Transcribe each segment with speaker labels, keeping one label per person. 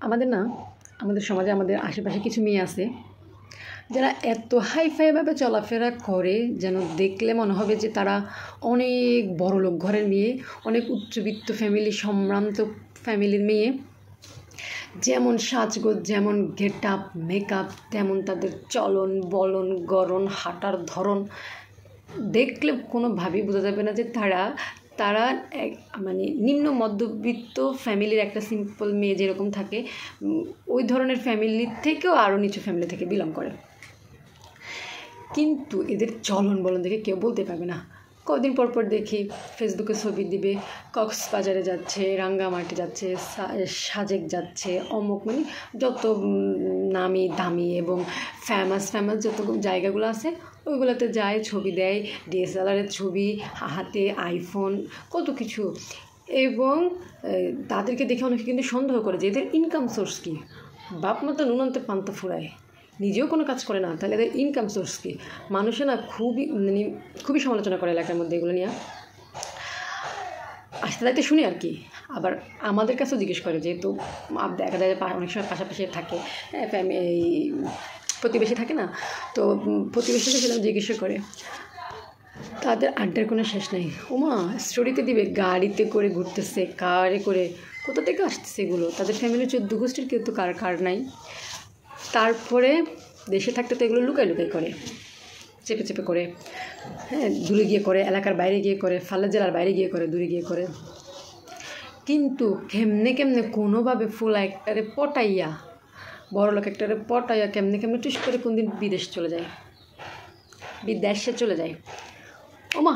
Speaker 1: আমাদের না আমাদের সমাজে আমাদের আশেপাশে কিছু মেয়ে আছে যারা এত হাইফাইভাবে চলাফেরা করে যেন দেখলে মনে হবে যে তারা অনেক বড়লোক ঘরের মেয়ে, অনেক উচ্চবিত্ত ফ্যামিলি, সম্ভ্রান্ত ফ্যামিলির মেয়ে। যেমন সাজগোজ, যেমন গেট আপ, মেকআপ, তেমন তাদের চলন বলন গড়ন, হাঁটার ধরন দেখলে কোনোভাবেই বোঝা যাবে না যে তারা মানে নিম্ন মধ্যবিত্ত ফ্যামিলির একটা সিম্পল মেয়ে যেরকম থাকে ওই ধরনের ফ্যামিলির থেকেও আরও নিচু ফ্যামিলি থেকে বিলং করে। কিন্তু এদের চলন বলন দেখে কেউ বলতে পারবে না। কদিন পর পর দেখি ফেসবুকে ছবি দিবে, কক্সবাজারে যাচ্ছে, রাঙ্গামাটি যাচ্ছে, সাজেক যাচ্ছে, অমুক, মানে যত নামি দামি এবং ফেমাস যত জায়গাগুলো আছে ওইগুলোতে যায়, ছবি দেয়, ডিএসএলআরের ছবি, হাতে আইফোন, কত কিছু। এবং তাদেরকে দেখে অনেকে কিন্তু সন্দেহ করে যে এদের ইনকাম সোর্স কী। বাপ মা তো নুনন্তে পান্তা ফুরায়, নিজেও কোনো কাজ করে না, তাহলে এদের ইনকাম সোর্স কী? মানুষে না খুবই সমালোচনা করে এলাকার মধ্যে এগুলো নিয়ে। আসতে যাইতে শুনি আর কি। আবার আমাদের কাছেও জিজ্ঞেস করে, যেহেতু দেখা যায় অনেক সময় পাশাপাশি থাকে, এই প্রতিবেশী থাকে না, তো প্রতিবেশীকে সেরকম জিজ্ঞাসা করে, তাদের আড্ডার কোনো শেষ নেই। ওমা স্টোরিতে দিবে গাড়িতে করে ঘুরতেছে, কারে করে, কোথা থেকে আসতেছে এগুলো, তাদের ফ্যামিলির 14 গোষ্ঠীর কেউ তো কার নাই। তারপরে দেশে থাকতে তো এগুলো লুকাই করে, চেপে করে, হ্যাঁ, দূরে গিয়ে করে, এলাকার বাইরে গিয়ে করে, ফাল্লা জেলার বাইরে গিয়ে করে, দূরে গিয়ে করে। কিন্তু কেমনে কোনোভাবে ফুল একটারে পটাইয়া, বড়লোক একটারে পটাইয়া কেমনে টুস করে কোন দিন বিদেশে চলে যায়। ওমা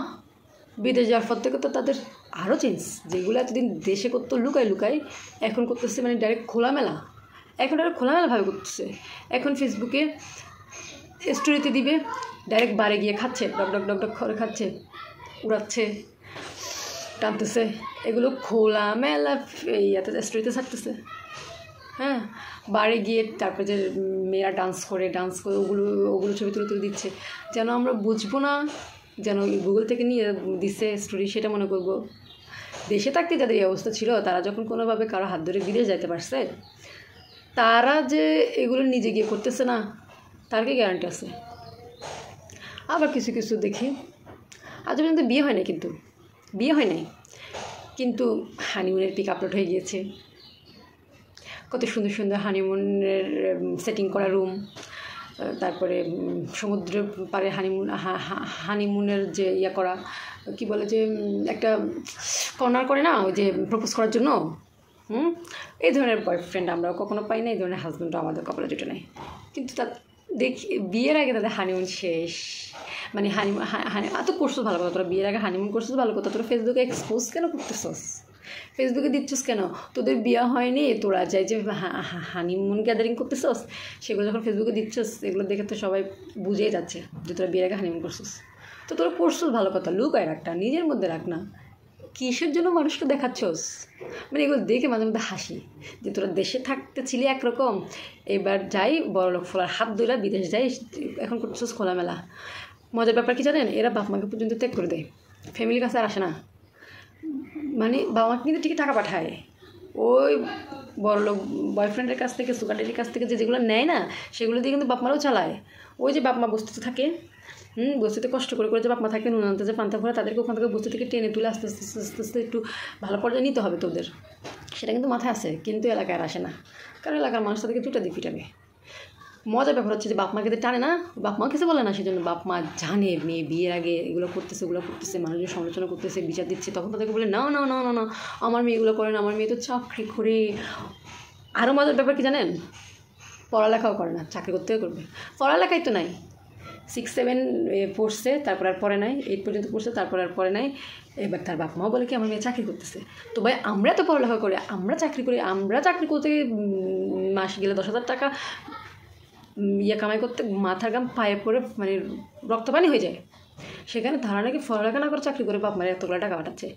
Speaker 1: বিদেশ যাওয়ার পর থেকে তো তাদের আরও চেঞ্জ, যেগুলো এতদিন দেশে করতো লুকাই এখন করতেছে মানে ডাইরেক্ট খোলামেলাভাবে করতেছে। এখন ফেসবুকে স্টোরিতে দিবে, ডাইরেক্ট বারে গিয়ে খাচ্ছে, ডক করে খাচ্ছে, উড়াচ্ছে, টানতেছে, এগুলো খোলামেলা স্টোরিতে ছাড়তেছে। হ্যাঁ, বারে গিয়ে তারপরে যে মেয়েরা ডান্স করে ওগুলো ছবি তুলে দিচ্ছে, যেন আমরা বুঝবো না, যেন গুগল থেকে নিয়ে দিচ্ছে স্টোরি সেটা মনে করবো। দেশে থাকতে যাদের এই অবস্থা ছিল, তারা যখন কোনোভাবে কারো হাত ধরে বিদেশ যাইতে পারছে, তারা যে এগুলো নিজে গিয়ে করতেছে না তার কি গ্যারান্টি আছে? আবার কিছু দেখি আজ পর্যন্ত বিয়ে হয় নাই, কিন্তু হানিমুনের পিক আপলোড হয়ে গিয়েছে, কত সুন্দর হানিমুনের সেটিং করা রুম, তারপরে সমুদ্রের পাড়ে হানিমুনের যে করা, কি বলে যে একটা কর্নার করে না, ওই যে প্রপোজ করার জন্য, এই ধরনের বয়ফ্রেন্ড আমরাও কখনো পাই না, এই ধরনের হাজব্যান্ডও আমাদের কপালে জুটে নেই। কিন্তু দেখি বিয়ের আগে তাদের হানিমুন শেষ, মানে এত করছো ভালো কথা, তোরা বিয়ের আগে হানিমুন করছিস ভালো কথা, তোরা ফেসবুকে এক্সপোজ কেন করতেছস, ফেসবুকে দিচ্ছিস কেন? তোদের বিয়ে হয়নি, তোরা যাই যে হানিমুন গ্যাদারিং করতেছস, সেগুলো যখন ফেসবুকে দিচ্ছিস, এগুলো দেখে তো সবাই বুঝেই যাচ্ছে যে তোরা বিয়ের আগে হানিমুন করছিস। তো তোরা করছিস ভালো কথা, লুকায় রাখটা, নিজের মধ্যে রাখ না, কিসের জন্য মানুষকে দেখাচ্ছস? মানে এগুলো দেখে মাঝে মধ্যে হাসি যে তোরা দেশে থাকতে ছিলি একরকম, এবার যাই বড়লোক ফোলার হাত ধরে বিদেশ যাই, এখন করতেছস খোলামেলা। মজার ব্যাপার কি জানেন, এরা বাপ মাকে পর্যন্ত ত্যাগ করে দেয়, ফ্যামিলির কাছে আর আসে না। মানে বাবা মাকে কিন্তু ঠিকই টাকা পাঠায়, ওই বড়লোক বয়ফ্রেন্ডের কাছ থেকে, সুগার ড্যাডির কাছ থেকে যেগুলো নেয় না, সেগুলো দিয়ে কিন্তু বাপ মারাও চালায়। ওই যে বাপ মা বস্তিতে থাকে, বস্তিতে কষ্ট করে যে বাপ মা থাকে, নুন আনতে যে পান্তা ভরা, তাদেরকে ওখান থেকে বস্তি থেকে টেনে তুলে আস্তে আস্তে একটু ভালো পর্যায়ে নিতে হবে তোদের, সেটা কিন্তু মাথায় আসে, কিন্তু এলাকায় আর আসে না, কারণ এলাকার মানুষ তাদেরকে দুটা দিয়ে ফিটাবে। মজার ব্যাপার হচ্ছে যে বাপ মাকে টানে না, বাপ মা কিছু বলে না, সেজন্য বাপ মা জানে মেয়ে বিয়ের আগে এগুলো করতেছে, মানুষজন সমালোচনা করতেছে, বিচার দিচ্ছে, তখন তাদেরকে বলে না আমার মেয়ে এগুলো করে না, আমার মেয়ে তো চাকরি করে। আরও মজার ব্যাপার কি জানেন, পড়ালেখাও করে না, চাকরি করতেও করবে, পড়ালেখাই তো নাই, 6-7 পড়ছে, তারপর আর পড়ে নাই, 8 পর্যন্ত পড়ছে, তারপর আর পড়ে নাই। এবার তার বাপ মাও বলে কি আমার মেয়ে চাকরি করতেছে। তো ভাই আমরা তো পড়ালেখা করি, আমরা চাকরি করতে মাস গেলে 10,000 টাকা কামাই করতে মাথার গাম পায়ে পড়ে মানে রক্ত পানি হয়ে যায়, সেখানে তারা নাকি পড়ালেখা না করে চাকরি করে বাপ মায়ের এতগুলো টাকা পাঠাচ্ছে।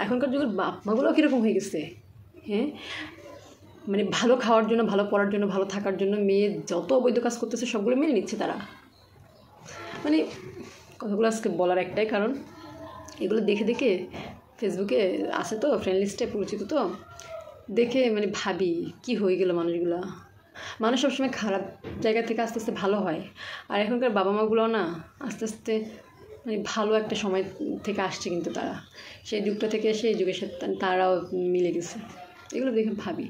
Speaker 1: এখনকার যুগের বাপ মাগুলো কীরকম হয়ে গেছে, হ্যাঁ, মানে ভালো খাওয়ার জন্য, ভালো পড়ার জন্য, ভালো থাকার জন্য মেয়ে যত অবৈধ কাজ করতেছে সবগুলো মেনে নিচ্ছে তারা। মানে কথাগুলো আজকে বলার একটাই কারণ, এগুলো দেখে ফেসবুকে আছে তো ফ্রেন্ড লিস্টে পরিচিত, তো দেখে মানে ভাবি কি হয়ে গেল মানুষগুলা। মানুষ সবসময় খারাপ জায়গা থেকে আস্তে আস্তে ভালো হয়, আর এখনকার বাবা মাগুলোও না আস্তে আস্তে মানে ভালো একটা সময় থেকে আসছে, কিন্তু তারা সেই যুগটা থেকে এসে এই যুগের সাথে তারাও মিলে গেছে। এগুলো দেখে ভাবি।